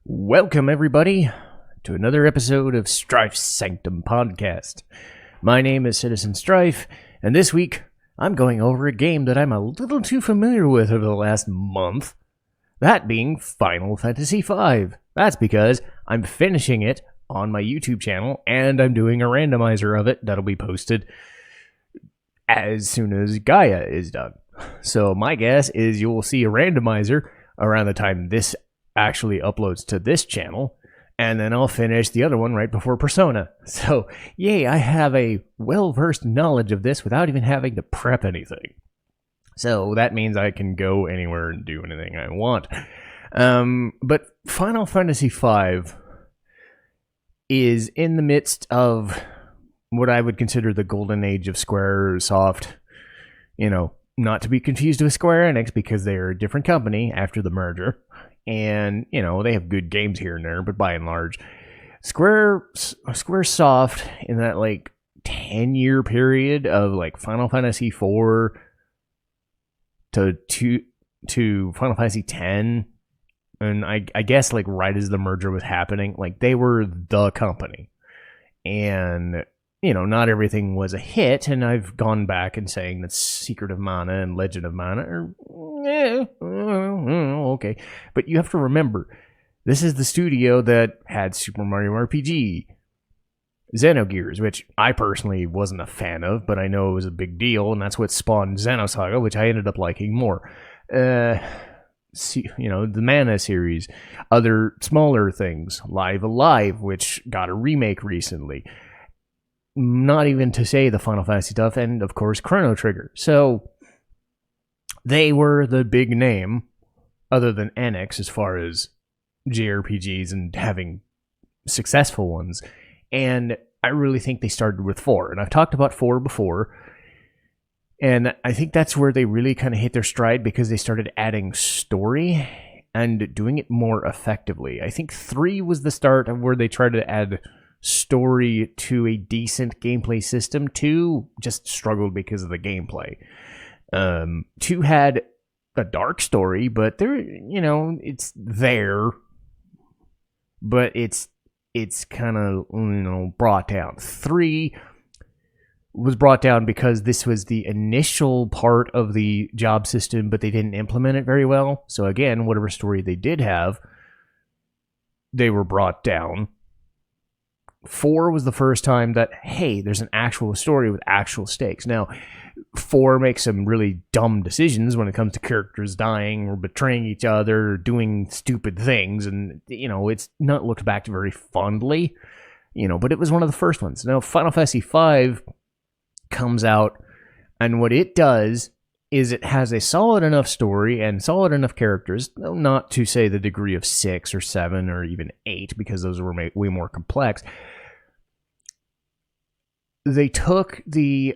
Welcome, everybody, to another episode of Strife's Sanctum podcast. My name is Citizen Strife, and this week I'm going over a game that I'm a little too familiar with over the last month, that being Final Fantasy V. That's because I'm finishing it on my YouTube channel, and I'm doing a randomizer of it that'll be posted as soon as Gaia is done. So my guess is you will see a randomizer around the time this actually uploads to this channel, and then I'll finish the other one right before Persona. So, yay, I have a well-versed knowledge of this without even having to prep anything. So that means I can go anywhere and do anything I want. But Final Fantasy V is in the midst of what I would consider the golden age of Squaresoft. You know, not to be confused with Square Enix because they're a different company after the merger. And, you know, they have good games here and there, but by and large, Squaresoft in that, 10-year period of, Final Fantasy IV to Final Fantasy X, and I guess, right as the merger was happening, they were the company. And, you know, not everything was a hit, and I've gone back and saying that Secret of Mana and Legend of Mana are okay. But you have to remember, this is the studio that had Super Mario RPG, Xenogears, which I personally wasn't a fan of, but I know it was a big deal, and that's what spawned Xenosaga, which I ended up liking more. The Mana series, other smaller things, Live Alive, which got a remake recently. Not even to say the Final Fantasy stuff, and of course Chrono Trigger. So they were the big name, other than Enix, as far as JRPGs and having successful ones. And I really think they started with 4. And I've talked about 4 before. And I think that's where they really kind of hit their stride because they started adding story and doing it more effectively. I think 3 was the start of where they tried to add story to a decent gameplay system. 2 just struggled because of the gameplay. 2 had a dark story, but there, it's there, but it's kind of, brought down. 3 was brought down because this was the initial part of the job system, but they didn't implement it very well. So again, whatever story they did have, they were brought down. 4 was the first time that, hey, there's an actual story with actual stakes. Now, 4 makes some really dumb decisions when it comes to characters dying or betraying each other or doing stupid things. And, it's not looked back to very fondly, but it was one of the first ones. Now, Final Fantasy V comes out, and what it does is it has a solid enough story and solid enough characters, not to say the degree of 6 or 7 or even 8, because those were way more complex. They took the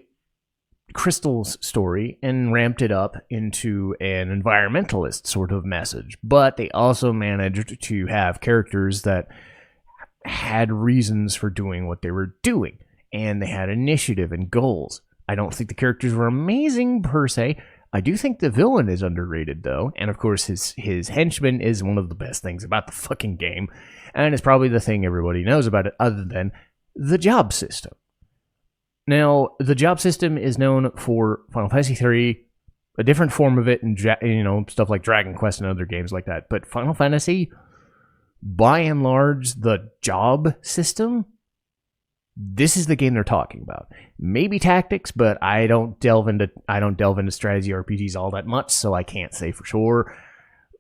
Crystal's story and ramped it up into an environmentalist sort of message, but they also managed to have characters that had reasons for doing what they were doing, and they had initiative and goals. I don't think the characters were amazing per se. I do think the villain is underrated, though, and of course his henchman is one of the best things about the fucking game, and it's probably the thing everybody knows about it other than the job system. Now, the job system is known for Final Fantasy III, a different form of it, and stuff like Dragon Quest and other games like that. But Final Fantasy, by and large, the job system, this is the game they're talking about. Maybe tactics, but I don't delve into strategy RPGs all that much, so I can't say for sure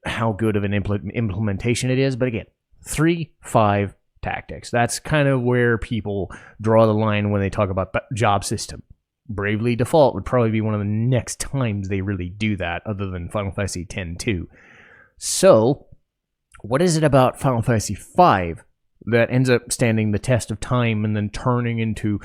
how good of an implementation it is. But again, 3, 5. Tactics. That's kind of where people draw the line when they talk about job system. Bravely Default would probably be one of the next times they really do that, other than Final Fantasy X-2. So, what is it about Final Fantasy V that ends up standing the test of time and then turning into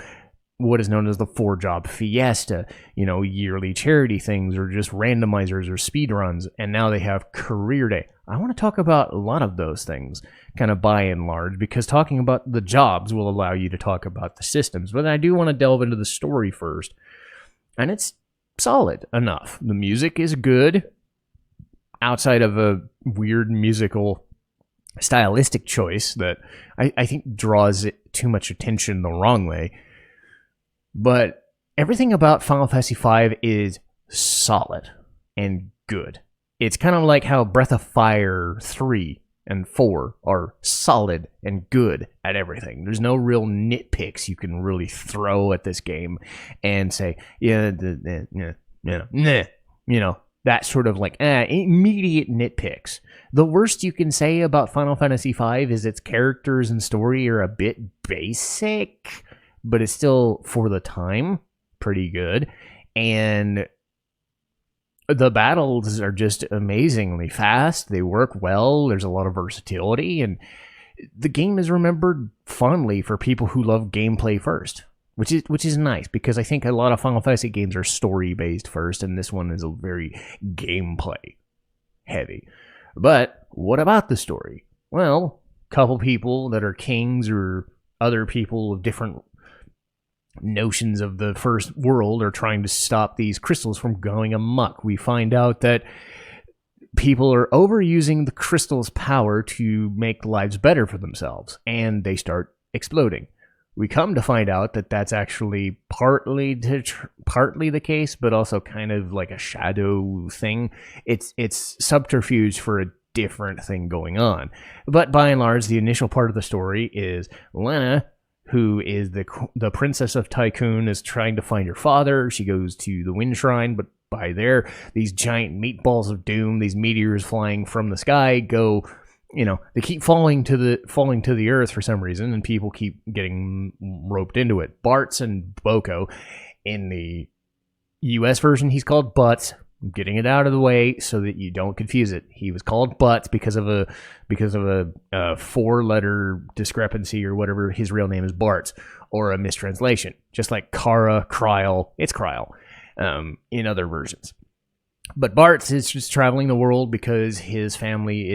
what is known as the 4-job fiesta, yearly charity things or just randomizers or speedruns, and now they have Career Day. I want to talk about a lot of those things, kind of by and large, because talking about the jobs will allow you to talk about the systems, but I do want to delve into the story first, and it's solid enough. The music is good, outside of a weird musical stylistic choice that I think draws it too much attention the wrong way. But everything about Final Fantasy V is solid and good. It's kind of like how Breath of Fire 3 and 4 are solid and good at everything. There's no real nitpicks you can really throw at this game and say, that sort of like immediate nitpicks. The worst you can say about Final Fantasy V is its characters and story are a bit basic, but it's still, for the time, pretty good. And the battles are just amazingly fast. They work well. There's a lot of versatility. And the game is remembered fondly for people who love gameplay first, which is nice, because I think a lot of Final Fantasy games are story-based first, and this one is a very gameplay heavy. But what about the story? Well, a couple people that are kings or other people of different notions of the first world are trying to stop these crystals from going amok. We find out that people are overusing the crystal's power to make lives better for themselves, and they start exploding. We come to find out that that's actually partly the case, but also kind of like a shadow thing. It's subterfuge for a different thing going on. But by and large, the initial part of the story is Elaina, who is the princess of Tycoon, is trying to find her father. She goes to the Wind Shrine, but by there, these giant meatballs of doom, these meteors flying from the sky, they keep falling to the earth for some reason, and people keep getting roped into it. Bartz and Boko. In the US version, he's called Butts. I'm getting it out of the way so that you don't confuse it. He was called Butts because of a 4-letter discrepancy or whatever. His real name is Bartz, or a mistranslation. Just like Kara, Kryl, it's Kryl in other versions. But Bartz is just traveling the world because his family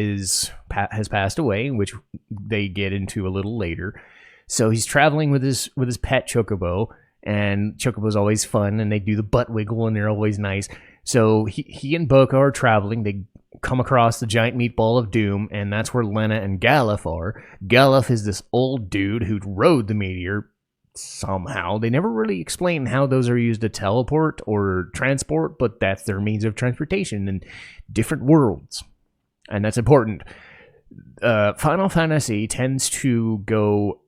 has passed away, which they get into a little later. So he's traveling with his pet Chocobo, and Chocobo's always fun, and they do the butt wiggle, and they're always nice. So he and Boko are traveling. They come across the giant meatball of doom, and that's where Lena and Galuf are. Galuf is this old dude who rode the meteor somehow. They never really explain how those are used to teleport or transport, but that's their means of transportation in different worlds. And that's important. Final Fantasy tends to go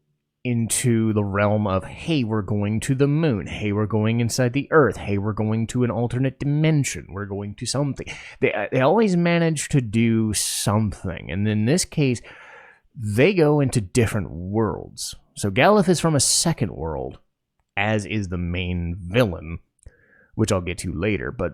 into the realm of, hey, we're going to the moon. Hey, we're going inside the earth. Hey, we're going to an alternate dimension. We're going to something. They always manage to do something. And in this case, they go into different worlds. So Galuf is from a second world, as is the main villain, which I'll get to later. But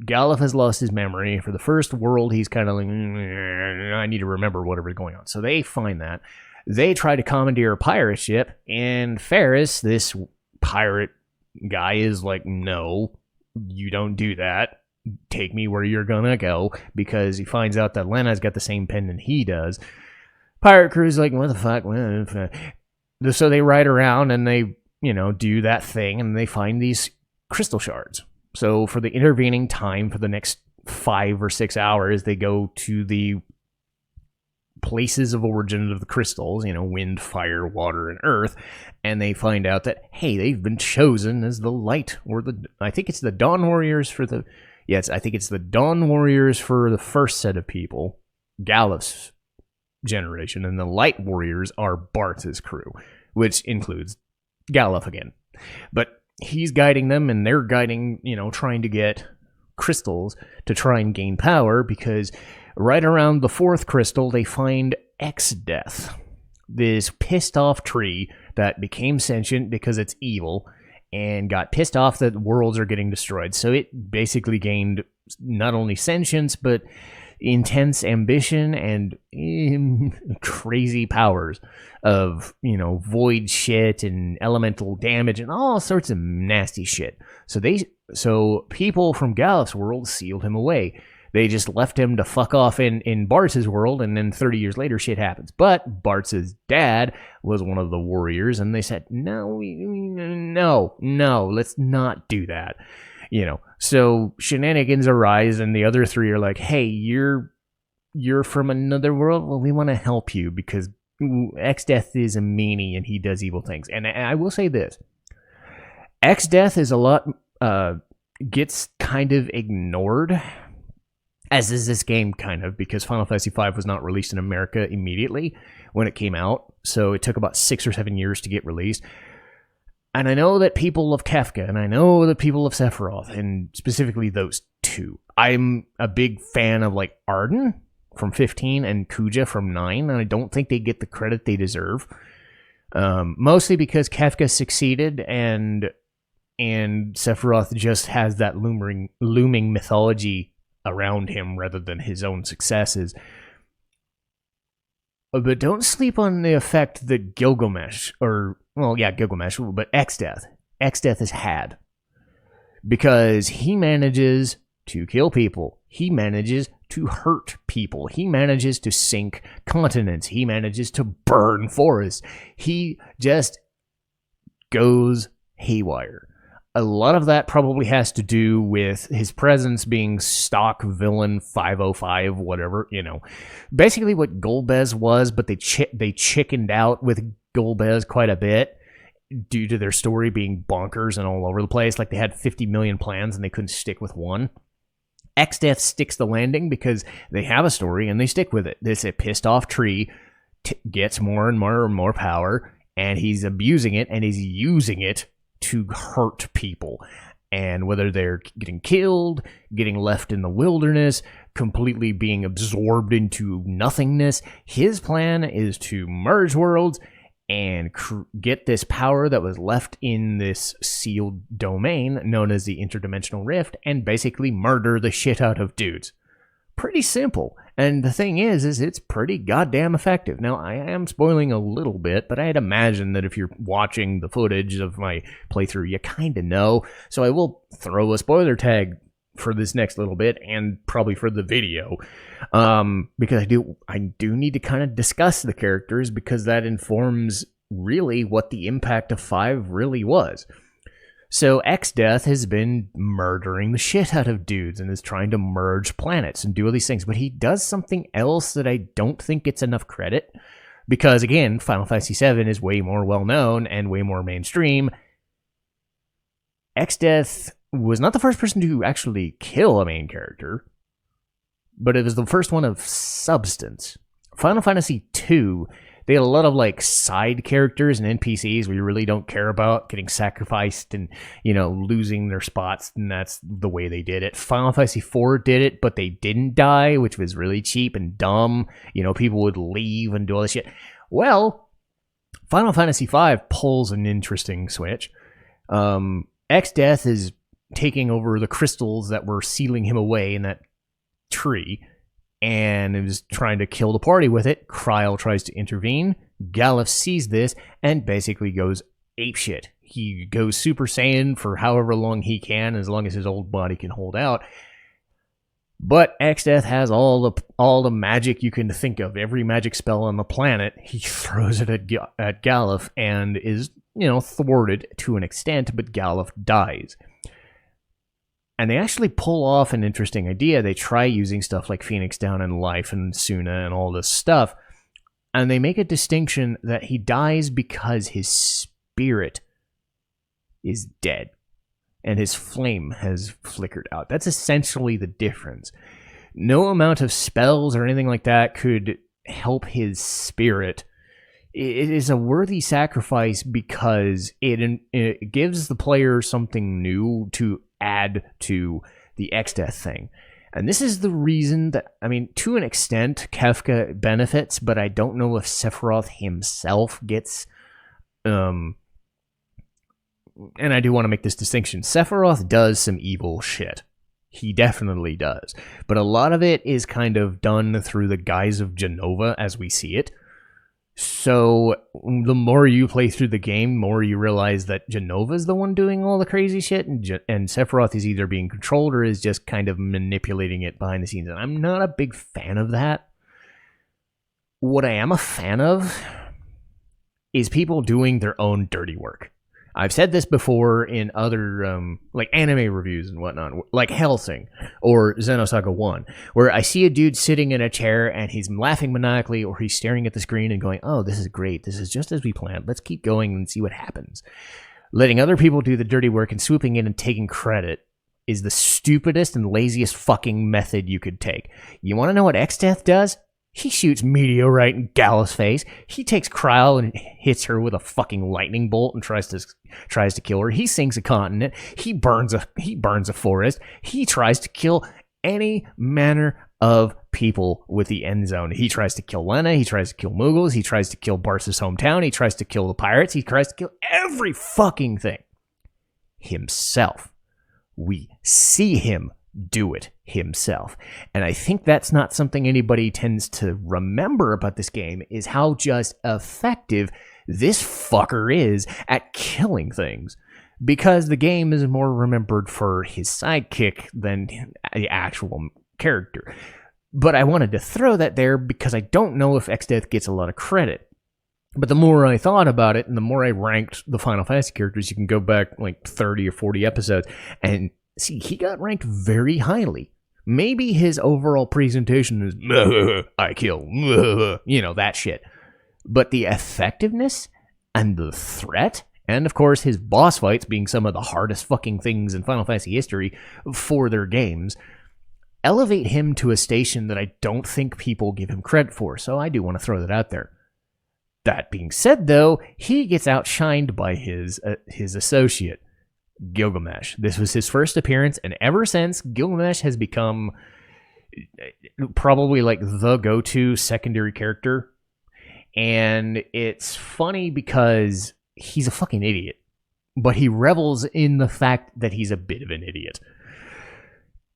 Galuf has lost his memory. For the first world, he's kind of like, I need to remember whatever's going on. So they find that. They try to commandeer a pirate ship, and Ferris, this pirate guy, is like, no, you don't do that. Take me where you're gonna go, because he finds out that Lena's got the same pendant he does. Pirate crew's like, what the fuck? So they ride around and they, do that thing, and they find these crystal shards. So for the intervening time, for the next 5 or 6 hours, they go to the places of origin of the crystals, wind, fire, water, and earth, and they find out that, hey, they've been chosen as the light, or I think it's the Dawn Warriors for the Dawn Warriors for the first set of people, Galuf's generation, and the Light Warriors are Bartz's crew, which includes Galuf again. But he's guiding them, and they're guiding, trying to get crystals to try and gain power, because right around the 4th crystal, they find X-Death, this pissed-off tree that became sentient because it's evil, and got pissed off that worlds are getting destroyed. So it basically gained not only sentience, but intense ambition and crazy powers of, void shit and elemental damage and all sorts of nasty shit. So people from Galuf's world sealed him away. They just left him to fuck off in Bartz's world, and then 30 years later, shit happens. But Bartz's dad was one of the warriors, and they said, no, let's not do that. So shenanigans arise, and the other 3 are like, hey, you're you're from another world. Well, we want to help you because X-Death is a meanie and he does evil things. And I will say this. X-Death is a lot, gets kind of ignored, as is this game kind of, because Final Fantasy V was not released in America immediately when it came out. So it took about 6 or 7 years to get released. And I know that people love Kefka, and I know that people love Sephiroth, and specifically those two. I'm a big fan of, like, Arden from 15 and Kuja from 9, and I don't think they get the credit they deserve. Mostly because Kefka succeeded, and Sephiroth just has that looming mythology around him rather than his own successes. But don't sleep on the effect that Gilgamesh, Gilgamesh, but X-Death has had. Because he manages to kill people. He manages to hurt people. He manages to sink continents. He manages to burn forests. He just goes haywire. A lot of that probably has to do with his presence being stock villain 505, whatever, Basically what Golbez was, but they chickened out with Golbez quite a bit due to their story being bonkers and all over the place. Like they had 50 million plans and they couldn't stick with one. X-Death sticks the landing because they have a story and they stick with it. This pissed off tree gets more and more and more power, and he's abusing it and he's using it to hurt people. And whether they're getting killed, getting left in the wilderness, completely being absorbed into nothingness, his plan is to merge worlds and get this power that was left in this sealed domain known as the Interdimensional Rift and basically murder the shit out of dudes. Pretty simple. And the thing is it's pretty goddamn effective. Now, I am spoiling a little bit, but I'd imagine that if you're watching the footage of my playthrough, you kind of know. So I will throw a spoiler tag for this next little bit and probably for the video. Because I do need to kind of discuss the characters because that informs really what the impact of 5 really was. So X-Death has been murdering the shit out of dudes and is trying to merge planets and do all these things. But he does something else that I don't think gets enough credit. Because, again, Final Fantasy VII is way more well-known and way more mainstream. X-Death was not the first person to actually kill a main character, but it was the first one of substance. Final Fantasy II, they had a lot of like side characters and NPCs we really don't care about getting sacrificed and, losing their spots, and that's the way they did it. Final Fantasy IV did it, but they didn't die, which was really cheap and dumb. People would leave and do all this shit. Well, Final Fantasy V pulls an interesting switch. X-Death is taking over the crystals that were sealing him away in that tree, and is trying to kill the party with it. Kryl tries to intervene. Galuf sees this and basically goes apeshit. He goes Super Saiyan for however long he can, as long as his old body can hold out. But X-Death has all the magic you can think of. Every magic spell on the planet, he throws it at Galuf and is, thwarted to an extent, but Galuf dies. And they actually pull off an interesting idea. They try using stuff like Phoenix Down and Life and Suna and all this stuff. And they make a distinction that he dies because his spirit is dead. And his flame has flickered out. That's essentially the difference. No amount of spells or anything like that could help his spirit. It is a worthy sacrifice because it gives the player something new to add to the X-Death thing. And this is the reason that, to an extent, Kefka benefits, but I don't know if Sephiroth himself gets... and I do want to make this distinction. Sephiroth does some evil shit. He definitely does. But a lot of it is kind of done through the guise of Jenova as we see it. So the more you play through the game, the more you realize that Jenova's the one doing all the crazy shit, and Sephiroth is either being controlled or is just kind of manipulating it behind the scenes. And I'm not a big fan of that. What I am a fan of is people doing their own dirty work. I've said this before in other like anime reviews and whatnot, like Hellsing or Xenosaga 1, where I see a dude sitting in a chair and he's laughing maniacally, or he's staring at the screen and going, oh, this is great. This is just as we planned. Let's keep going and see what happens. Letting other people do the dirty work and swooping in and taking credit is the stupidest and laziest fucking method you could take. You want to know what X-Death does? He shoots Meteorite in Gala's face. He takes Kryl and hits her with a fucking lightning bolt and tries to kill her. He sinks a continent. He burns a forest. He tries to kill any manner of people with the end zone. He tries to kill Lena. He tries to kill Mughals. He tries to kill Barca's hometown. He tries to kill the pirates. He tries to kill every fucking thing himself. We see him do it himself. And I think that's not something anybody tends to remember about this game, is how just effective this fucker is at killing things. Because the game is more remembered for his sidekick than the actual character. But I wanted to throw that there because I don't know if X-Death gets a lot of credit. But the more I thought about it and the more I ranked the Final Fantasy characters, you can go back like 30 or 40 episodes and see, he got ranked very highly. Maybe his overall presentation is, I kill, that shit. But the effectiveness and the threat, and of course his boss fights being some of the hardest fucking things in Final Fantasy history for their games, elevate him to a station that I don't think people give him credit for. So I do want to throw that out there. That being said, though, he gets outshined by his associate, Gilgamesh. This was his first appearance, and ever since, Gilgamesh has become probably like the go-to secondary character. And it's funny because he's a fucking idiot, but he revels in the fact that he's a bit of an idiot.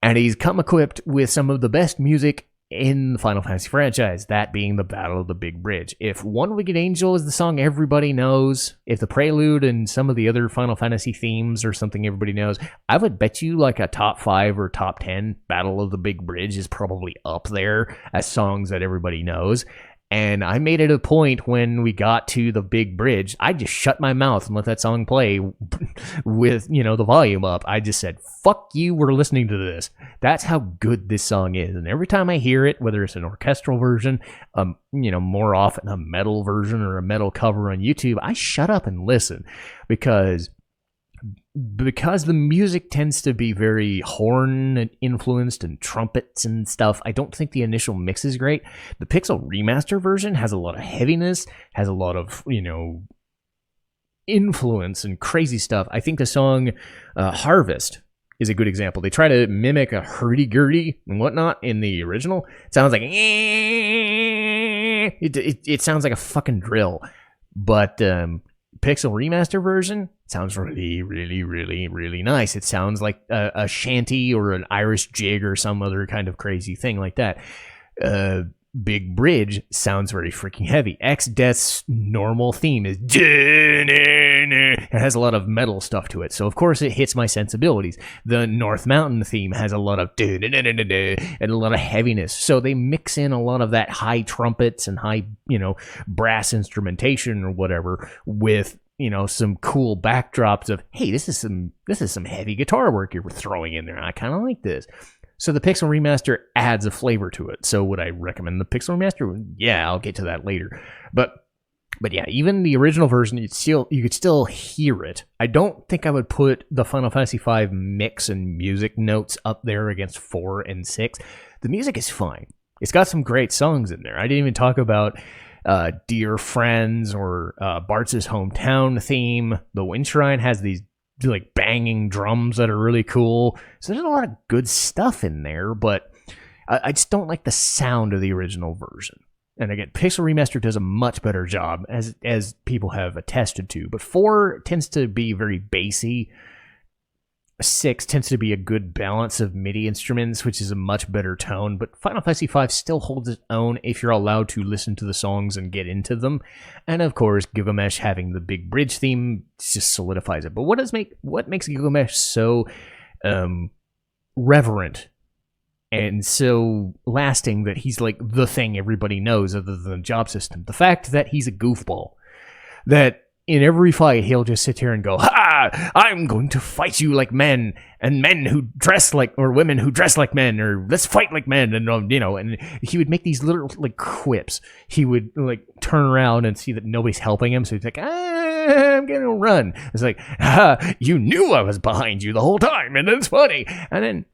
And he's come equipped with some of the best music in the Final Fantasy franchise, that being the Battle of the Big Bridge. If One Wicked Angel is the song everybody knows, if the Prelude and some of the other Final Fantasy themes are something everybody knows, I would bet you like a top 5 or top 10 Battle of the Big Bridge is probably up there as songs that everybody knows. And I made it a point when we got to the Big Bridge, I just shut my mouth and let that song play with, the volume up. I just said, fuck you, we're listening to this. That's how good this song is. And every time I hear it, whether it's an orchestral version, more often a metal version or a metal cover on YouTube, I shut up and listen because the music tends to be very horn influenced and trumpets and stuff. I don't think the initial mix is great. The Pixel Remaster version has a lot of heaviness, has a lot of, influence and crazy stuff. I think the song Harvest is a good example. They try to mimic a hurdy-gurdy and whatnot in the original. It sounds like it sounds like a fucking drill. But Pixel Remaster version sounds really, really, really, really nice. It sounds like a shanty or an Irish jig or some other kind of crazy thing like that. Big Bridge sounds very freaking heavy. X-Death's normal theme is it has a lot of metal stuff to it, so of course it hits my sensibilities. The North Mountain theme has a lot of and a lot of heaviness, so they mix in a lot of that high trumpets and high brass instrumentation or whatever with some cool backdrops of, hey, this is some heavy guitar work you're throwing in there. I kind of like this. So the Pixel Remaster adds a flavor to it. So would I recommend the Pixel Remaster? Yeah, I'll get to that later. But yeah, even the original version, you could still hear it. I don't think I would put the Final Fantasy V mix and music notes up there against 4 and 6. The music is fine. It's got some great songs in there. I didn't even talk about Dear Friends or Bartz's hometown theme. The Wind Shrine has these like banging drums that are really cool. So there's a lot of good stuff in there, but I just don't like the sound of the original version. And again, Pixel Remaster does a much better job, as people have attested to. But 4 tends to be very bassy. 6 tends to be a good balance of MIDI instruments, which is a much better tone. But Final Fantasy V still holds its own if you're allowed to listen to the songs and get into them. And of course, Gilgamesh having the Big Bridge theme just solidifies it. But what makes Gilgamesh so reverent and so lasting that he's like the thing everybody knows other than the job system? The fact that he's a goofball. That in every fight, he'll just sit here and go, "Ha! I'm going to fight you like men, and men who dress like, or women who dress like men, or let's fight like men," and and he would make these little like quips. He would like turn around and see that nobody's helping him, so he's like, "I'm gonna run." It's like, you knew I was behind you the whole time, and it's funny. And then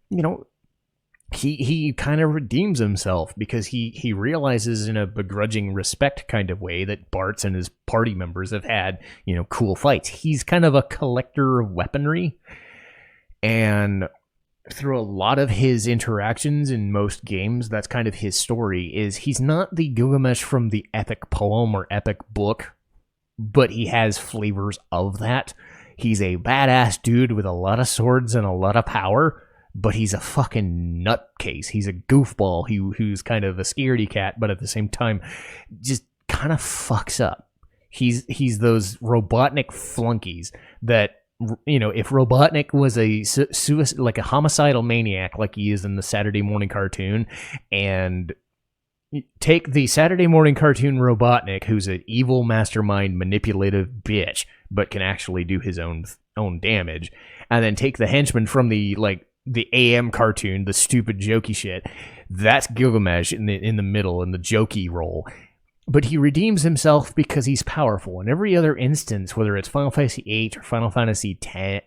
he kind of redeems himself because he realizes in a begrudging respect kind of way that Bartz and his party members have had, cool fights. He's kind of a collector of weaponry, and through a lot of his interactions in most games, that's kind of his story, is he's not the Gilgamesh from the epic poem or epic book, but he has flavors of that. He's a badass dude with a lot of swords and a lot of power, but he's a fucking nutcase. He's a goofball who's kind of a scaredy cat, but at the same time, just kind of fucks up. He's those Robotnik flunkies that, if Robotnik was like a homicidal maniac like he is in the Saturday morning cartoon, and take the Saturday morning cartoon Robotnik, who's an evil mastermind manipulative bitch, but can actually do his own damage, and then take the henchman from the AM cartoon, the stupid jokey shit. That's Gilgamesh in the middle, in the jokey role. But he redeems himself because he's powerful. In every other instance, whether it's Final Fantasy VIII or Final Fantasy 10,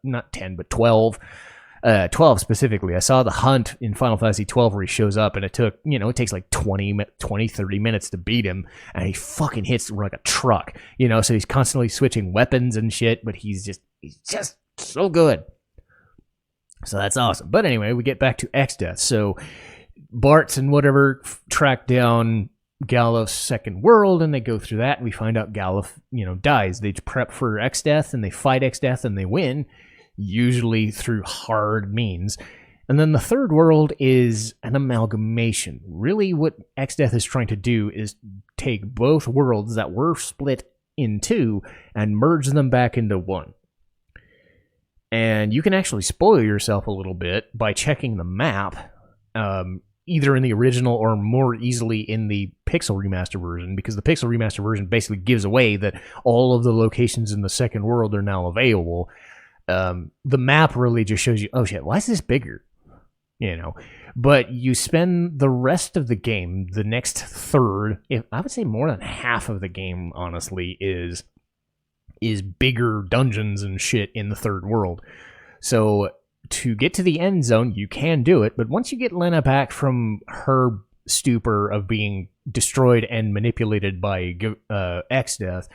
not 10, but 12, 12 specifically. I saw the hunt in Final Fantasy 12 where he shows up, and it takes like 20, 30 minutes to beat him, and he fucking hits like a truck, so he's constantly switching weapons and shit, but he's just so good. So that's awesome. But anyway, we get back to Exdeath. So Bartz and whatever track down Galuf's second world, and they go through that, and we find out Galuf, dies. They prep for Exdeath, and they fight Exdeath, and they win, usually through hard means. And then the third world is an amalgamation. Really what Exdeath is trying to do is take both worlds that were split in two and merge them back into one. And you can actually spoil yourself a little bit by checking the map, either in the original or more easily in the Pixel Remaster version, because the Pixel Remaster version basically gives away that all of the locations in the second world are now available. The map really just shows you, oh shit, why is this bigger? But you spend the rest of the game, the next third, I would say more than half of the game, honestly, is bigger dungeons and shit in the third world. So to get to the end zone, you can do it, but once you get Lena back from her stupor of being destroyed and manipulated by Exdeath,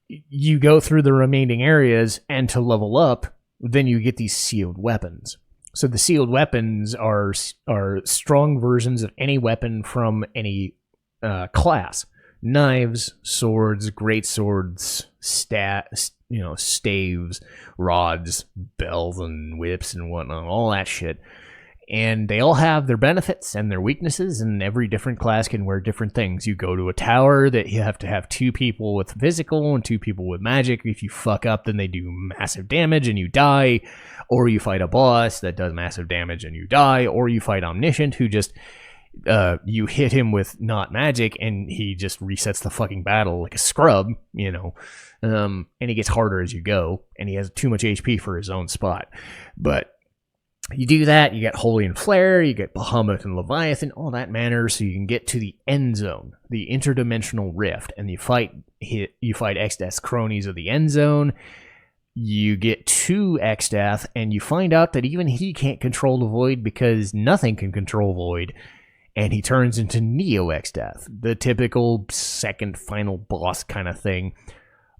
you go through the remaining areas, and to level up, then you get these sealed weapons. So the sealed weapons are strong versions of any weapon from any class. Knives, swords, great swords, staves, rods, bells and whips and whatnot, all that shit. And they all have their benefits and their weaknesses, and every different class can wear different things. You go to a tower that you have to have 2 people with physical and 2 people with magic. If you fuck up, then they do massive damage and you die. Or you fight a boss that does massive damage and you die. Or you fight Omniscient, who just... you hit him with not magic and he just resets the fucking battle like a scrub, and he gets harder as you go, and he has too much HP for his own spot. But you do that, you get Holy and Flare, you get Bahamut and Leviathan, all that manner, so you can get to the end zone, the interdimensional rift, and you fight Exdeath's cronies of the end zone. You get to Exdeath, and you find out that even he can't control the Void because nothing can control Void. And he turns into Neo Exdeath, the typical second final boss kind of thing.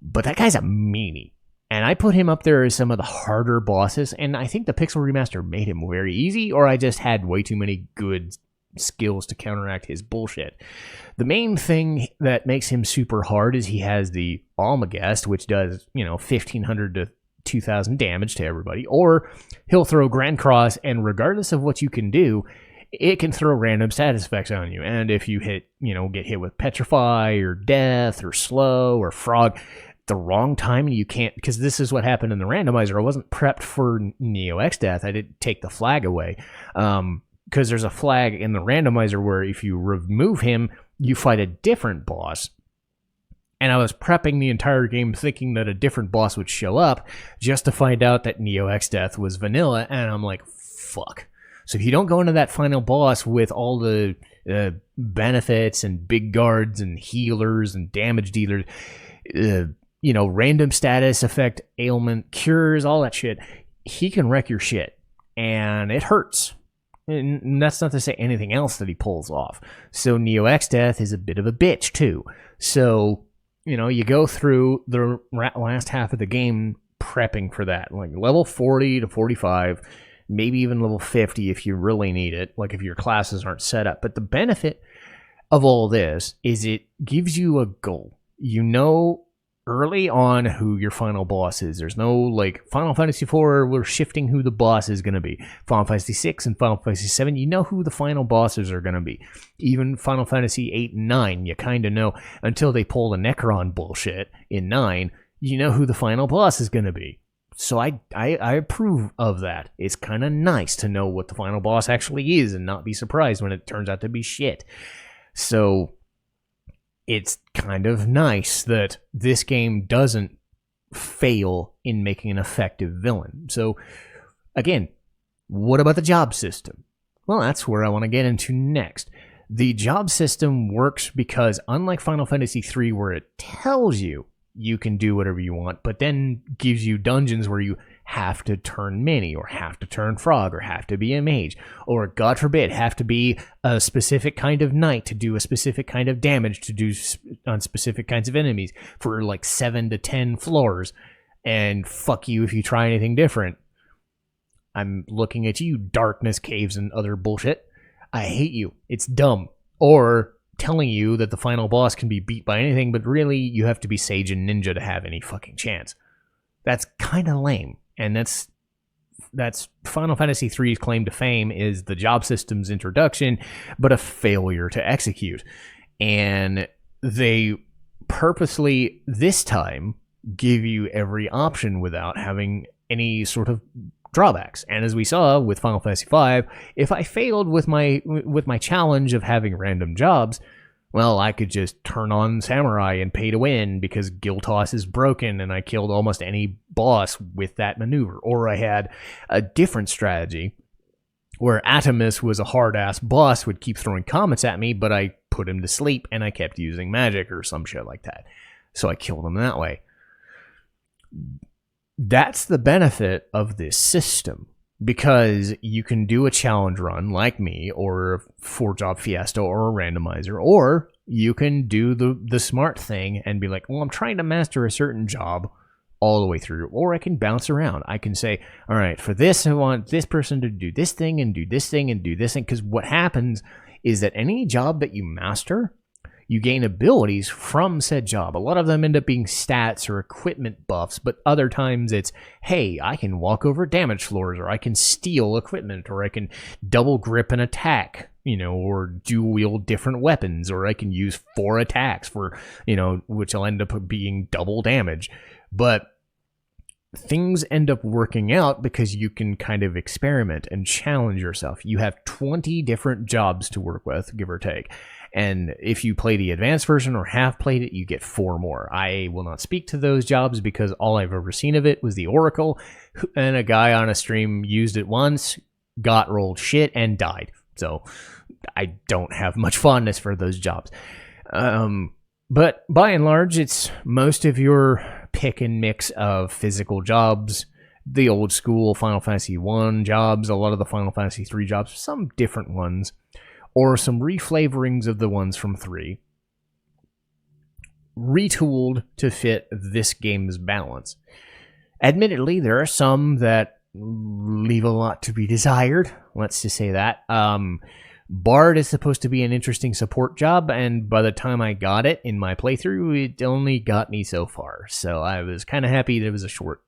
But that guy's a meanie. And I put him up there as some of the harder bosses, and I think the Pixel Remaster made him very easy, or I just had way too many good skills to counteract his bullshit. The main thing that makes him super hard is he has the Almagest, which does, 1,500 to 2,000 damage to everybody, or he'll throw Grand Cross, and regardless of what you can do, it can throw random status effects on you. And if you get hit with Petrify or Death or Slow or Frog the wrong time, and you can't, because this is what happened in the randomizer. I wasn't prepped for Neo Exdeath. I didn't take the flag away. Because there's a flag in the randomizer where if you remove him, you fight a different boss. And I was prepping the entire game thinking that a different boss would show up, just to find out that Neo X Death was vanilla, and I'm like, fuck. So if you don't go into that final boss with all the benefits and big guards and healers and damage dealers, random status effect, ailment, cures, all that shit, he can wreck your shit. And it hurts. And that's not to say anything else that he pulls off. So Neo X Death is a bit of a bitch, too. So, you go through the last half of the game prepping for that. Like level 40 to 45, maybe even level 50 if you really need it, like if your classes aren't set up. But the benefit of all this is it gives you a goal. You know early on who your final boss is. There's no, like, Final Fantasy IV, we're shifting who the boss is going to be. Final Fantasy VI and Final Fantasy VII, you know who the final bosses are going to be. Even Final Fantasy VIII and 9, you kind of know, until they pull the Necron bullshit in 9, you know who the final boss is going to be. So I approve of that. It's kind of nice to know what the final boss actually is and not be surprised when it turns out to be shit. So it's kind of nice that this game doesn't fail in making an effective villain. So, again, what about the job system? Well, that's where I want to get into next. The job system works because, unlike Final Fantasy III, where it tells you you can do whatever you want, but then gives you dungeons where you have to turn mini, or have to turn frog, or have to be a mage, or, God forbid, have to be a specific kind of knight to do a specific kind of damage to do on specific kinds of enemies for like 7 to 10 floors, and fuck you if you try anything different. I'm looking at you, darkness caves and other bullshit. I hate you. It's dumb. Or telling you that the final boss can be beat by anything, but really you have to be sage and ninja to have any fucking chance. That's kind of lame. And that's Final Fantasy III's claim to fame, is the job system's introduction, but a failure to execute. And they purposely, this time, give you every option without having any sort of drawbacks. And as we saw with Final Fantasy V, if I failed with my challenge of having random jobs, well, I could just turn on Samurai and pay to win because Giltoss is broken and I killed almost any boss with that maneuver. Or I had a different strategy where Atomus was a hard-ass boss, would keep throwing comets at me, but I put him to sleep and I kept using magic or some shit like that. So I killed him that way. That's the benefit of this system, because you can do a challenge run like me, or a 4-job fiesta, or a randomizer, or you can do the smart thing and be like, well, I'm trying to master a certain job all the way through, or I can bounce around. I can say, all right, for this, I want this person to do this thing and do this thing and do this thing, because what happens is that any job that you master, you gain abilities from said job. A lot of them end up being stats or equipment buffs, but other times it's, hey, I can walk over damage floors, or I can steal equipment, or I can double grip an attack, or dual wield different weapons, or I can use 4 attacks for, which will end up being double damage. But things end up working out because you can kind of experiment and challenge yourself. You have 20 different jobs to work with, give or take. And if you play the advanced version or have played it, you get 4 more. I will not speak to those jobs because all I've ever seen of it was the Oracle, and a guy on a stream used it once, got rolled shit, and died. So I don't have much fondness for those jobs. But by and large, it's most of your pick and mix of physical jobs, the old school Final Fantasy I jobs, a lot of the Final Fantasy III jobs, some different ones, or some reflavorings of the ones from 3, retooled to fit this game's balance. Admittedly, there are some that leave a lot to be desired. Let's just say that. Bard is supposed to be an interesting support job, and by the time I got it in my playthrough, it only got me so far. So I was kind of happy that it was a short,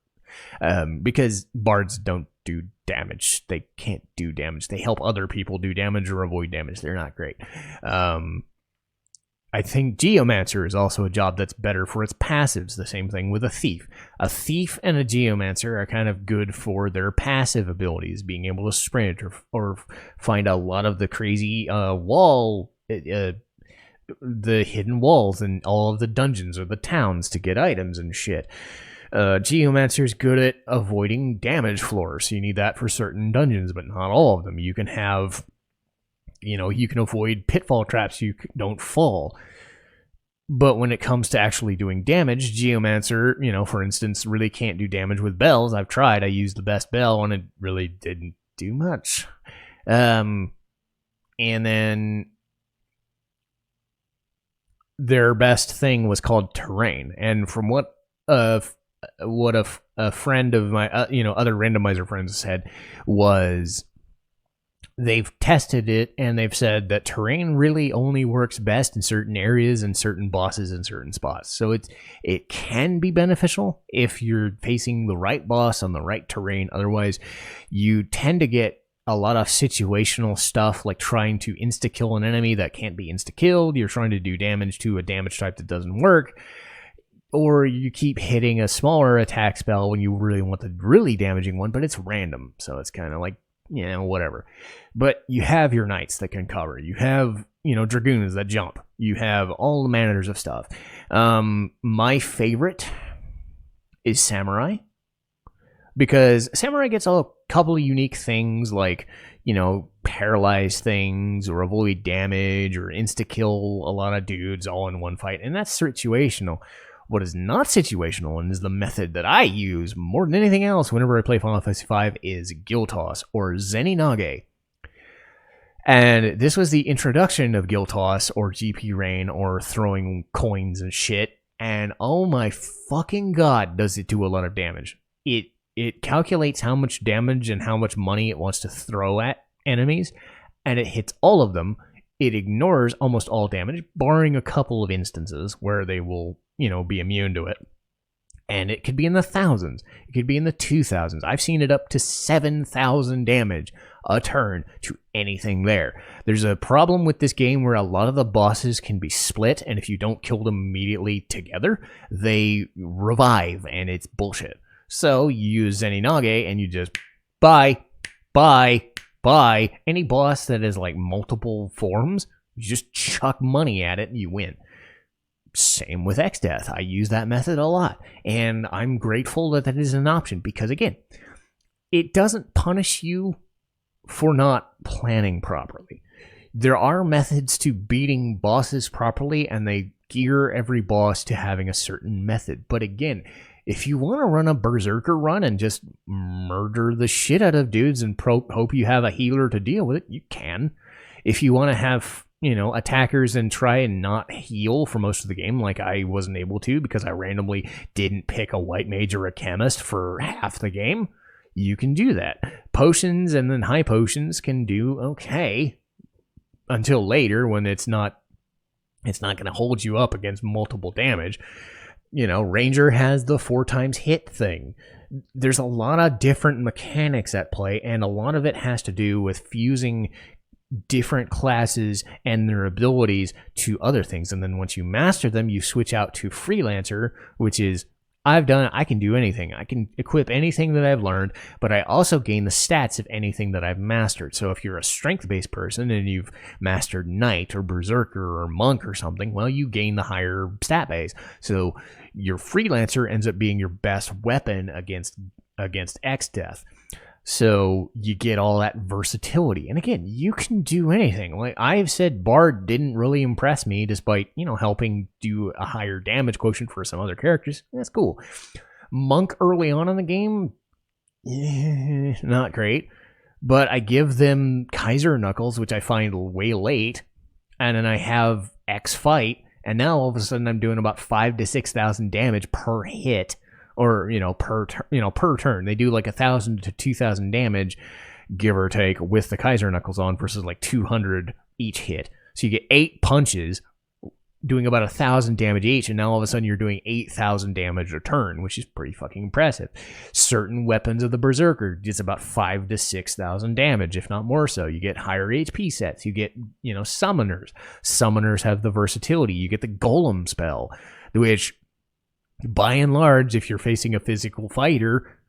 because Bards don't do damage. They can't do damage. They help other people do damage or avoid damage. They're not great. I think Geomancer is also a job that's better for its passives. The same thing with a Thief. A Thief and a Geomancer are kind of good for their passive abilities, being able to sprint or find a lot of the crazy wall the hidden walls in all of the dungeons or the towns to get items and shit. Geomancer's good at avoiding damage floors, so you need that for certain dungeons, but not all of them. You can have, you can avoid pitfall traps so you don't fall. But when it comes to actually doing damage, Geomancer, for instance, really can't do damage with bells. I've tried. I used the best bell, and it really didn't do much. And then their best thing was called terrain. And from what a friend of my, other randomizer friends said was they've tested it and they've said that terrain really only works best in certain areas and certain bosses in certain spots. So it can be beneficial if you're facing the right boss on the right terrain. Otherwise, you tend to get a lot of situational stuff, like trying to insta-kill an enemy that can't be insta-killed. You're trying to do damage to a damage type that doesn't work. Or you keep hitting a smaller attack spell when you really want the really damaging one, but it's random. So it's kind of like, whatever. But you have your knights that can cover. You have, dragoons that jump. You have all the manners of stuff. My favorite is samurai. Because samurai gets a couple of unique things like, paralyze things or avoid damage or insta-kill a lot of dudes all in one fight. And that's situational. What is not situational, and is the method that I use more than anything else whenever I play Final Fantasy V, is Gil Toss, or Zeninage. And this was the introduction of Gil Toss, or GP Rain, or throwing coins and shit. And oh my fucking god, does it do a lot of damage. It calculates how much damage and how much money it wants to throw at enemies, and it hits all of them. It ignores almost all damage, barring a couple of instances where they will be immune to it. And it could be in the thousands. It could be in the 2,000s. I've seen it up to 7,000 damage a turn to anything there. There's a problem with this game where a lot of the bosses can be split, and if you don't kill them immediately together, they revive, and it's bullshit. So you use Zeninage, and you just buy. Any boss that is like multiple forms, you just chuck money at it, and you win. Same with X-Death. I use that method a lot, and I'm grateful that is an option because, again, it doesn't punish you for not planning properly. There are methods to beating bosses properly, and they gear every boss to having a certain method. But again, if you want to run a berserker run and just murder the shit out of dudes and hope you have a healer to deal with it, you can. If you want to have attackers and try and not heal for most of the game, like I wasn't able to because I randomly didn't pick a white mage or a chemist for half the game, you can do that. Potions and then high potions can do okay until later when it's not going to hold you up against multiple damage. Ranger has the 4 times hit thing. There's a lot of different mechanics at play, and a lot of it has to do with fusing different classes and their abilities to other things. And then once you master them, you switch out to Freelancer, which is, I can do anything. I can equip anything that I've learned, but I also gain the stats of anything that I've mastered. So if you're a strength-based person and you've mastered Knight or Berserker or Monk or something, well, you gain the higher stat base. So your Freelancer ends up being your best weapon against X-Death. So you get all that versatility. And again, you can do anything. Like I've said, Bard didn't really impress me despite, helping do a higher damage quotient for some other characters. That's cool. Monk early on in the game, not great. But I give them Kaiser Knuckles, which I find way late. And then I have X Fight. And now all of a sudden I'm doing about 5,000 to 6,000 damage per hit. Or, per turn. They do like 1,000 to 2,000 damage, give or take, with the Kaiser Knuckles on versus like 200 each hit. So you get 8 punches doing about 1,000 damage each, and now all of a sudden you're doing 8,000 damage a turn, which is pretty fucking impressive. Certain weapons of the Berserker gets about 5,000 to 6,000 damage, if not more so. You get higher HP sets. You get, summoners. Summoners have the versatility. You get the Golem spell, which, by and large, if you're facing a physical fighter,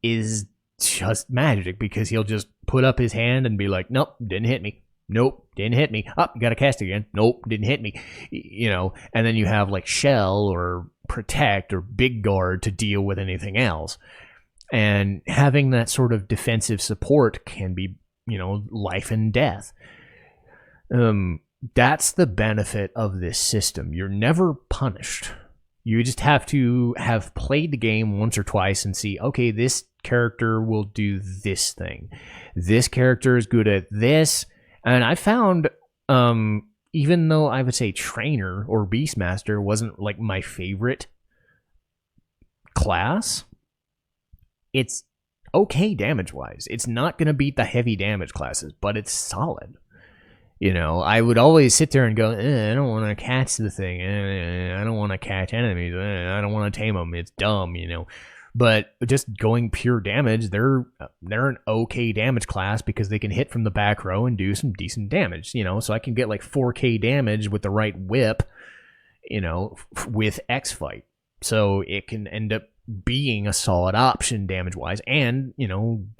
is just magic because he'll just put up his hand and be like, nope, didn't hit me. Nope, didn't hit me. Oh, got to cast again. Nope, didn't hit me. And then you have like Shell or Protect or Big Guard to deal with anything else. And having that sort of defensive support can be, life and death. That's the benefit of this system. You're never punished. You just have to have played the game once or twice and see, okay, this character will do this thing. This character is good at this. And I found, even though I would say Trainer or Beastmaster wasn't like my favorite class, it's okay damage-wise. It's not going to beat the heavy damage classes, but it's solid. I would always sit there and go, I don't want to catch the thing. I don't want to catch enemies. I don't want to tame them. It's dumb, But just going pure damage, they're an okay damage class because they can hit from the back row and do some decent damage, So I can get like 4K damage with the right whip, with X-Fight. So it can end up being a solid option damage-wise. And,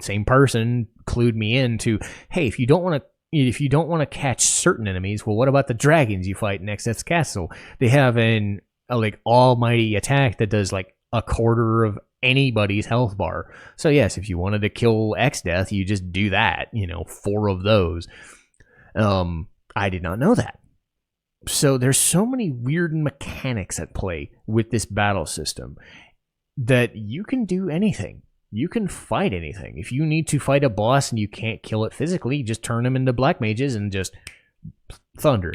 same person clued me into, hey, if you don't want to catch certain enemies, well, what about the dragons you fight next at castle? They have a like almighty attack that does like a quarter of anybody's health bar. So yes, if you wanted to kill X Death, you just do that, 4 of those. I did not know that. So there's so many weird mechanics at play with this battle system that you can do anything. You can fight anything. If you need to fight a boss and you can't kill it physically, just turn them into black mages and just thunder,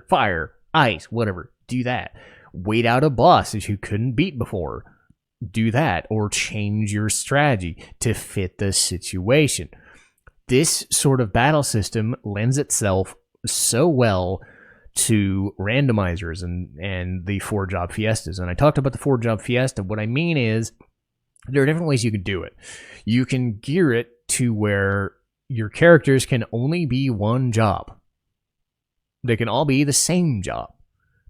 fire, ice, whatever. Do that. Wait out a boss that you couldn't beat before. Do that. Or change your strategy to fit the situation. This sort of battle system lends itself so well to randomizers and the 4-job fiestas. And I talked about the 4-job fiesta. What I mean is, there are different ways you can do it. You can gear it to where your characters can only be one job. They can all be the same job.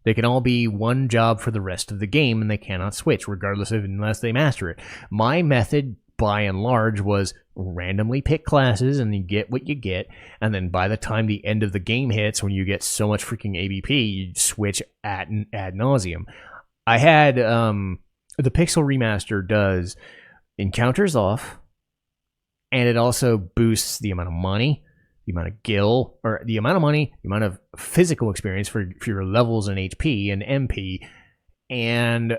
They can all be one job for the rest of the game, and they cannot switch, unless they master it. My method, by and large, was randomly pick classes, and you get what you get, and then by the time the end of the game hits, when you get so much freaking ABP, you switch ad nauseum. I had... the Pixel Remaster does encounters off, and it also boosts the amount of money, the amount of gil, or the amount of money, the amount of physical experience for your levels in HP and MP, and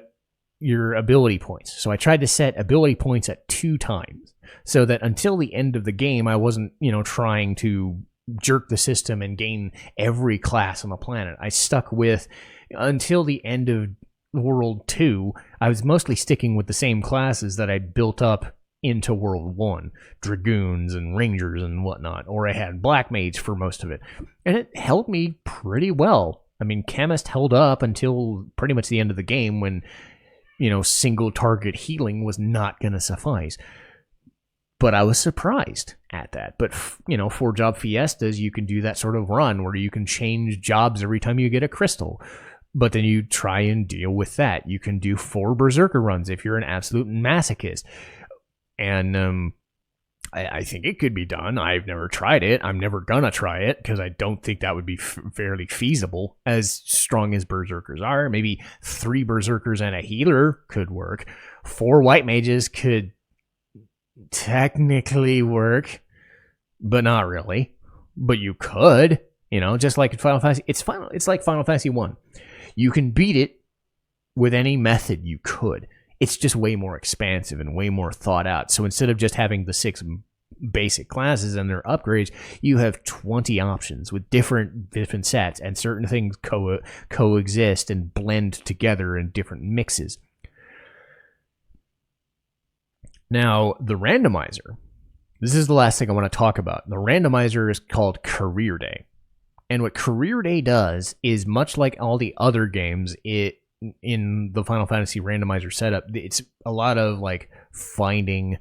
your ability points. So I tried to set ability points at 2 times, so that until the end of the game, I wasn't, trying to jerk the system and gain every class on the planet. I stuck with, until the end of World 2, I was mostly sticking with the same classes that I built up into World 1. Dragoons and Rangers and whatnot. Or I had Black Mage for most of it. And it held me pretty well. I mean, Chemist held up until pretty much the end of the game when, single target healing was not going to suffice. But I was surprised at that. But, 4-job fiestas, you can do that sort of run where you can change jobs every time you get a crystal. But then you try and deal with that. You can do 4 Berserker runs if you're an absolute masochist. And I think it could be done. I've never tried it. I'm never going to try it because I don't think that would be fairly feasible as strong as Berserkers are. Maybe 3 Berserkers and a healer could work. 4 White Mages could technically work, but not really. But you could, just like in Final Fantasy. It's like Final Fantasy 1. You can beat it with any method you could. It's just way more expansive and way more thought out. So instead of just having the 6 basic classes and their upgrades, you have 20 options with different sets, and certain things coexist and blend together in different mixes. Now, the randomizer. This is the last thing I want to talk about. The randomizer is called Career Day. And what Career Day does is, much like all the other games in the Final Fantasy randomizer setup, it's a lot of like finding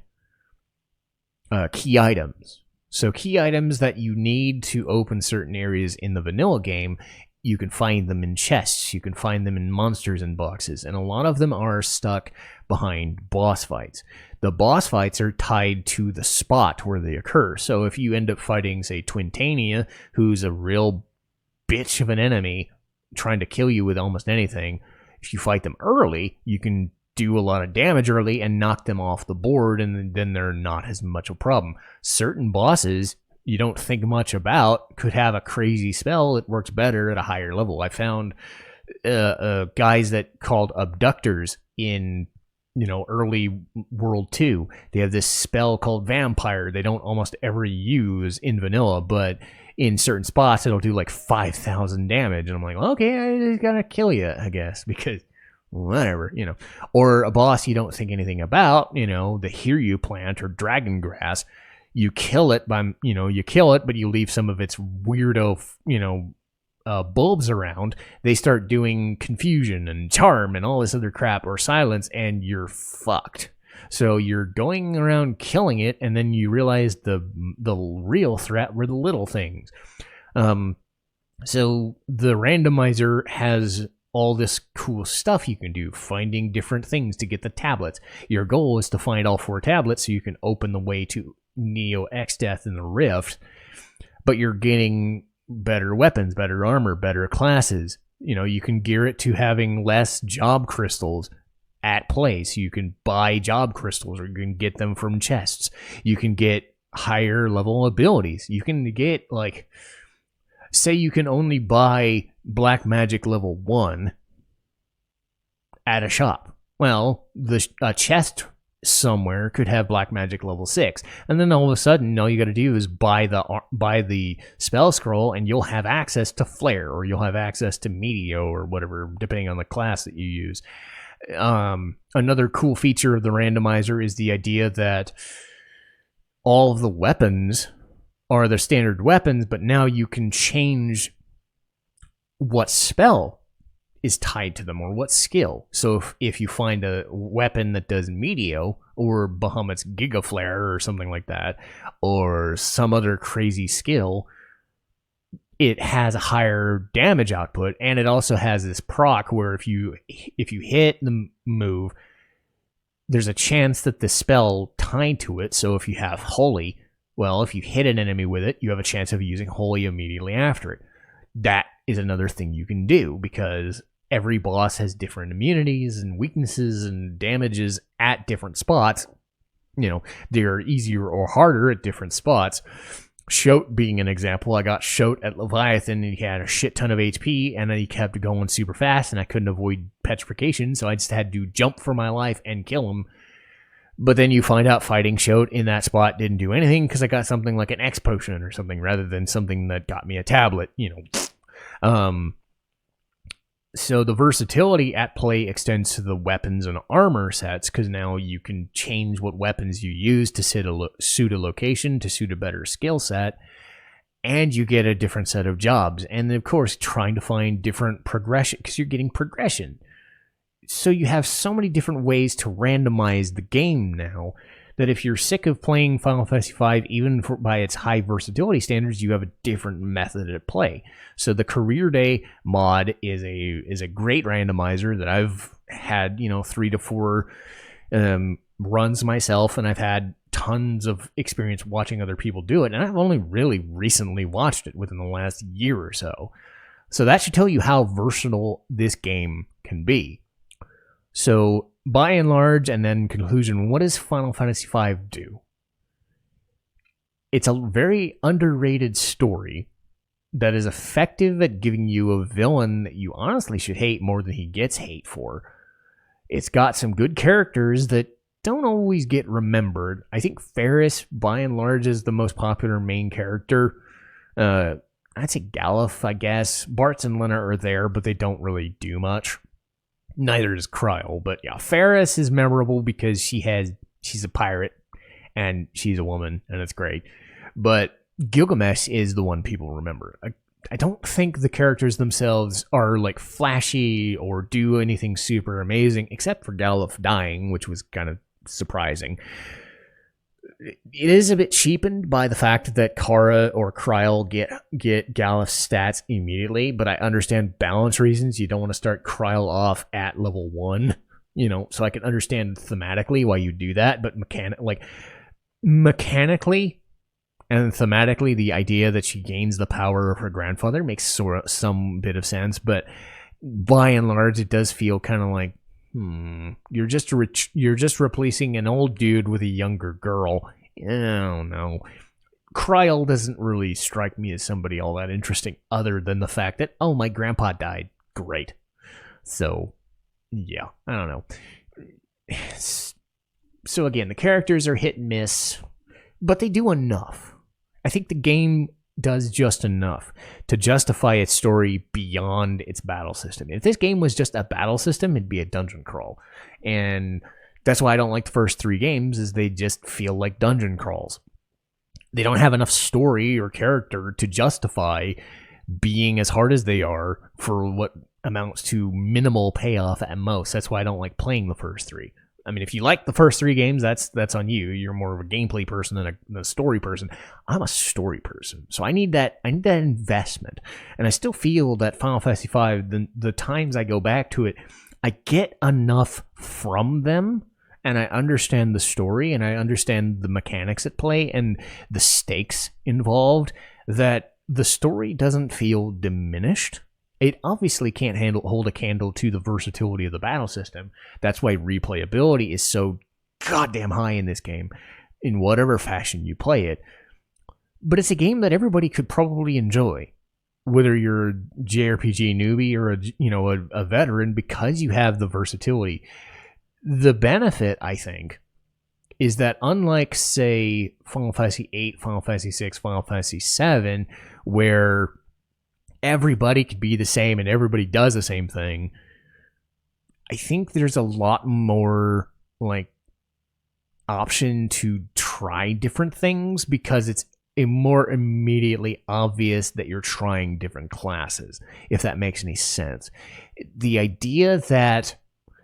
key items. So key items that you need to open certain areas in the vanilla game, you can find them in chests, you can find them in monsters in boxes, and a lot of them are stuck behind boss fights. The boss fights are tied to the spot where they occur. So if you end up fighting, say, Twintania, who's a real bitch of an enemy trying to kill you with almost anything, if you fight them early, you can do a lot of damage early and knock them off the board, and then they're not as much a problem. Certain bosses you don't think much about could have a crazy spell that works better at a higher level. I found guys that called abductors in early World 2. They have this spell called Vampire they don't almost ever use in vanilla, but in certain spots it'll do like 5,000 damage, and I'm like, okay, I just gotta kill you, I guess, because whatever, or a boss you don't think anything about, the Hiryu plant or dragon grass. You kill it but you leave some of its weirdo, bulbs around. They start doing confusion and charm and all this other crap, or silence, and you're fucked. So you're going around killing it, and then you realize the real threat were the little things. So the randomizer has all this cool stuff you can do, finding different things to get the tablets. Your goal is to find all 4 tablets so you can open the way to Neo X Death in the Rift, but you're getting better weapons, better armor, better classes. You can gear it to having less job crystals at play, so you can buy job crystals, or you can get them from chests. You can get higher level abilities. You can get, like, say you can only buy black magic level 1 at a shop. Well, a chest somewhere could have black magic level 6, and then all of a sudden all you got to do is buy the spell scroll, and you'll have access to flare, or you'll have access to meteo, or whatever, depending on the class that you use. Another cool feature of the randomizer is the idea that all of the weapons are the standard weapons, but now you can change what spell is tied to them, or what skill. So if you find a weapon that does Meteo, or Bahamut's Giga Flare, or something like that, or some other crazy skill, it has a higher damage output, and it also has this proc where if you hit the move, there's a chance that the spell tied to it. So if you have Holy, well, if you hit an enemy with it, you have a chance of using Holy immediately after it. That is another thing you can do, because every boss has different immunities and weaknesses and damages at different spots. They're easier or harder at different spots. Shote being an example, I got Shote at Leviathan, and he had a shit ton of HP, and then he kept going super fast, and I couldn't avoid petrification, so I just had to jump for my life and kill him. But then you find out fighting Shote in that spot didn't do anything, because I got something like an X potion or something, rather than something that got me a tablet, So the versatility at play extends to the weapons and armor sets, because now you can change what weapons you use to suit a location, to suit a better skill set, and you get a different set of jobs. And of course, trying to find different progression, because you're getting progression. So you have so many different ways to randomize the game now, that if you're sick of playing Final Fantasy V, even by its high versatility standards, you have a different method at play. So the Career Day mod is a great randomizer that I've had 3 to 4 runs myself, and I've had tons of experience watching other people do it, and I've only really recently watched it within the last year or so. So that should tell you how versatile this game can be. So by and large, and then conclusion, what does Final Fantasy V do? It's a very underrated story that is effective at giving you a villain that you honestly should hate more than he gets hate for. It's got some good characters that don't always get remembered. I think Ferris, by and large, is the most popular main character. I'd say Galuf, I guess. Bartz and Lena are there, but they don't really do much. Neither does Kryl, but yeah, Ferris is memorable because she's a pirate and she's a woman, and it's great. But Gilgamesh is the one people remember. I don't think the characters themselves are like flashy or do anything super amazing, except for Galuf dying, which was kind of surprising. it is a bit cheapened by the fact that Kara or Kryl get Galif's stats immediately, but I understand balance reasons. You don't want to start Kryl off at level 1, so I can understand thematically why you do that, but mechanically and thematically, the idea that she gains the power of her grandfather makes some bit of sense, but by and large, it does feel kind of like, you're just replacing an old dude with a younger girl. I don't know. Kryl doesn't really strike me as somebody all that interesting, other than the fact that, oh, my grandpa died. Great. So, yeah, I don't know. So again, the characters are hit and miss, but they do enough. I think the game does just enough to justify its story beyond its battle system. If this game was just a battle system, it'd be a dungeon crawl. And that's why I don't like the first 3 games, is they just feel like dungeon crawls. They don't have enough story or character to justify being as hard as they are for what amounts to minimal payoff at most. That's why I don't like playing the first 3. I mean, if you like the first 3 games, that's on you. You're more of a gameplay person than a story person. I'm a story person, so I need that investment. And I still feel that Final Fantasy V, the times I go back to it, I get enough from them, and I understand the story, and I understand the mechanics at play, and the stakes involved, that the story doesn't feel diminished. It obviously can't hold a candle to the versatility of the battle system. That's why replayability is so goddamn high in this game, in whatever fashion you play it. But it's a game that everybody could probably enjoy, whether you're a JRPG newbie or a veteran, because you have the versatility. The benefit, I think, is that unlike, say, Final Fantasy VIII, Final Fantasy VI, Final Fantasy VII, where everybody could be the same and everybody does the same thing, I think there's a lot more option to try different things, because it's more immediately obvious that you're trying different classes, if that makes any sense. The idea that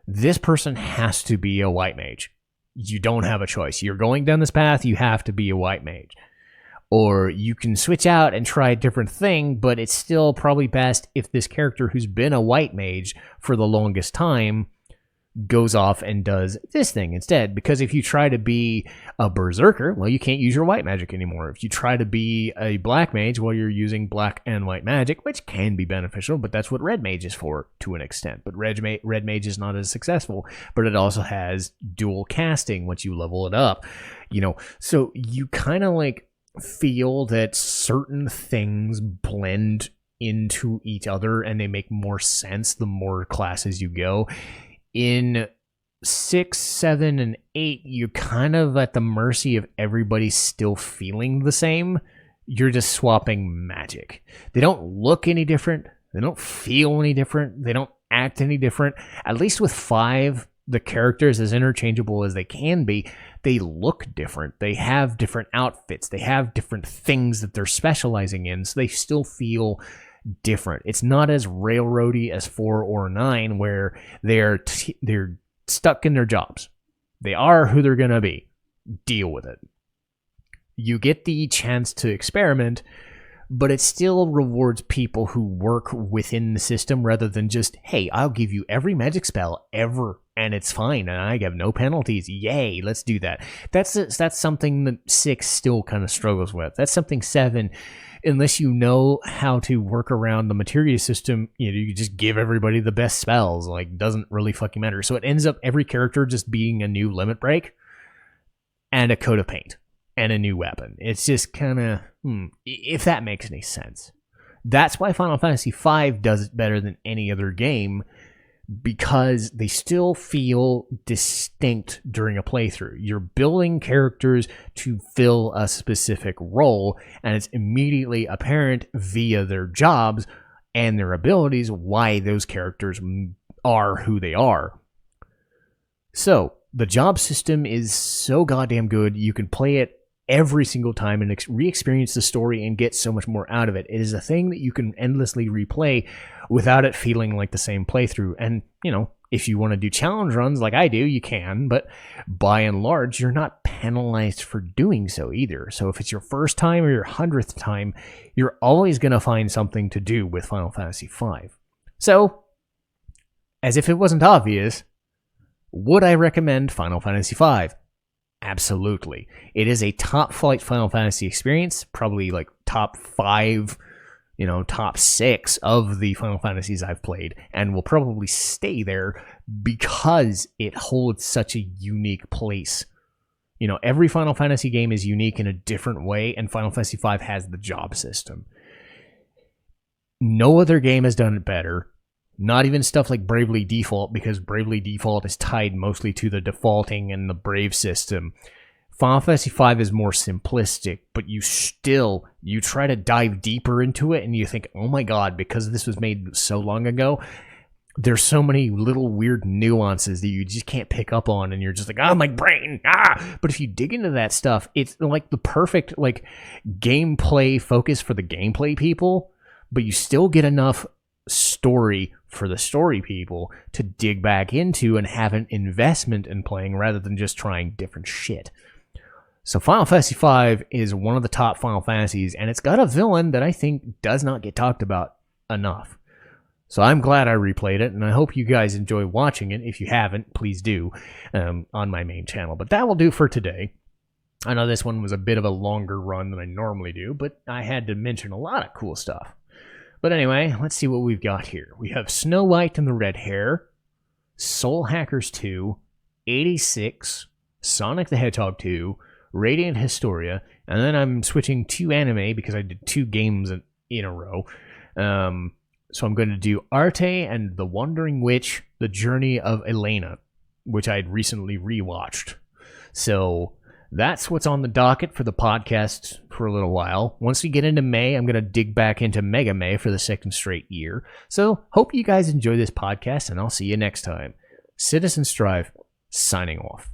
this person has to be a white mage, you don't have a choice. You're going down this path, you have to be a white mage. Or you can switch out and try a different thing, but it's still probably best if this character who's been a white mage for the longest time goes off and does this thing instead. Because if you try to be a berserker, well, you can't use your white magic anymore. If you try to be a black mage, well, you're using black and white magic, which can be beneficial, but that's what red mage is for to an extent. But red mage is not as successful, but it also has dual casting once you level it up. So you kind of feel that certain things blend into each other and they make more sense the more classes you go. In 6, 7, and 8, you're kind of at the mercy of everybody still feeling the same. You're just swapping magic. They don't look any different. They don't feel any different. They don't act any different. At least with 5, the characters, as interchangeable as they can be, they look different. They have different outfits. They have different things that they're specializing in, so they still feel different. It's not as railroady as 4 or 9, where they're stuck in their jobs. They are who they're going to be. Deal with it. You get the chance to experiment, but it still rewards people who work within the system rather than just, hey, I'll give you every magic spell ever and it's fine and I have no penalties. Yay, let's do that. That's something that 6 still kind of struggles with. That's something 7, unless you know how to work around the materia system, you just give everybody the best spells. Doesn't really fucking matter. So it ends up every character just being a new limit break and a coat of paint and a new weapon. It's just kind of, if that makes any sense. That's why Final Fantasy V does it better than any other game, because they still feel distinct during a playthrough. You're building characters to fill a specific role, and it's immediately apparent via their jobs and their abilities why those characters are who they are. So, the job system is so goddamn good, you can play it every single time and re-experience the story and get so much more out of it. It is a thing that you can endlessly replay without it feeling like the same playthrough. And, you know, if you want to do challenge runs like I do, you can, but by and large, you're not penalized for doing so either. So if it's your first time or your 100th time, you're always going to find something to do with Final Fantasy V. So, as if it wasn't obvious, would I recommend Final Fantasy V? Absolutely. It is a top flight Final Fantasy experience, probably like top 5, top 6 of the Final Fantasies I've played, and will probably stay there because it holds such a unique place. You know, every Final Fantasy game is unique in a different way, and Final Fantasy V has the job system. No other game has done it better. Not even stuff like Bravely Default, because Bravely Default is tied mostly to the defaulting and the Brave system. Final Fantasy V is more simplistic, but you try to dive deeper into it and you think, oh my god, because this was made so long ago, there's so many little weird nuances that you just can't pick up on, and you're just like, oh, my brain, But if you dig into that stuff, it's like the perfect like gameplay focus for the gameplay people, but you still get enough story for the story people to dig back into and have an investment in playing rather than just trying different shit. So Final Fantasy V is one of the top Final Fantasies, and it's got a villain that I think does not get talked about enough. So I'm glad I replayed it, and I hope you guys enjoy watching it. If you haven't, please do on my main channel. But that will do for today. I know this one was a bit of a longer run than I normally do, but I had to mention a lot of cool stuff. But anyway, let's see what we've got here. We have Snow White and the Red Hair, Soul Hackers 2, 86, Sonic the Hedgehog 2, Radiant Historia, and then I'm switching to anime because I did 2 games in a row. So I'm going to do Arte and The Wandering Witch, The Journey of Elaina, which I had recently rewatched. So that's what's on the docket for the podcast for a little while. Once we get into May, I'm going to dig back into Mega May for the 2nd straight year. So hope you guys enjoy this podcast, and I'll see you next time. Citizen Strife, signing off.